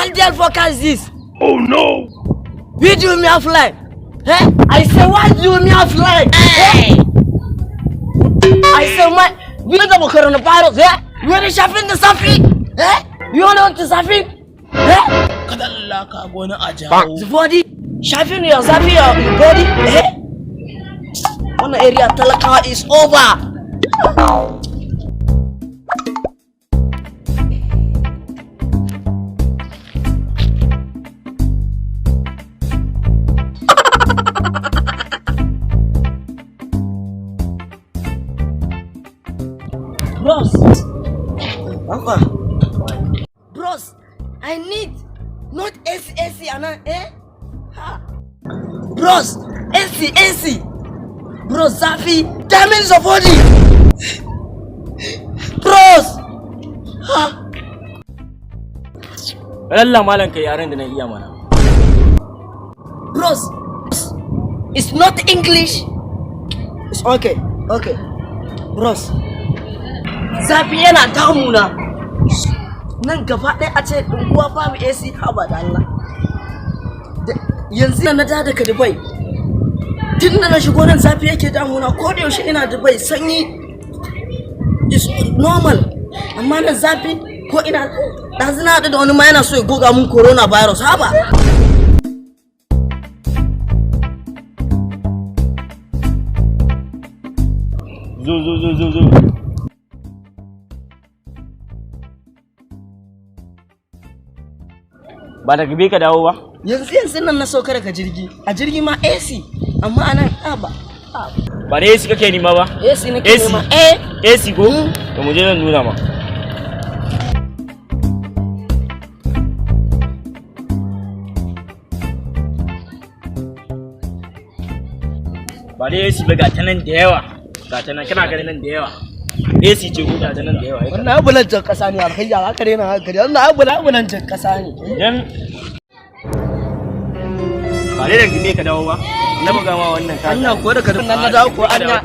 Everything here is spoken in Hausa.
What the hell forecast is this? Oh no! We do me offline. Eh? I say why do me offline? Hey! I say my we don't have coronavirus. Eh? You want to shopping the Safi? Eh? You want to Safi? Eh? Kada Allah ka gona a jawo. The body shopping your Safi your body. Eh? One area talaka is over. Bros, I need not AC Anna, eh? Ha. Bros, AC. Bros, Safi, damage of body. Bros. Ha. Allah malan kai yaren da na iya mana. Bros, it's not English. It's okay. Bros, Safi yana damuna. Nan gaba ɗaya a ce unguwa babu AC haba da Allah. Yanzu na da daga Dubai. Tun da na shigo nan Safi yake damuna ko da yaushe ina Dubai sanyi is normal. Amma nan Safi ko ina ɗazu na haɗu da wani ma yana so ya goga mun coronavirus haba. Zo. Ba daga bi ka dawo ba? Yanzu nan na sauka daga jirgi. A jirgi ma AC, amma anan ba. Ba da AC kake nima ba? AC nake nema. AC ko? To mu je zan nuna ma. Ba da AC ba ga ta nan da yawa. Ga ta nan kana ganin nan da yawa. AC ce ko ga ta nan da yawa. Wannan ambulancin kasa ne alkayya haka ne na haka. Wannan ambulancin kasa ne. Dan ba dai da me ka dawo ba. Na buga ma wannan ka. Anya ko da ka nan na dawo ko anya.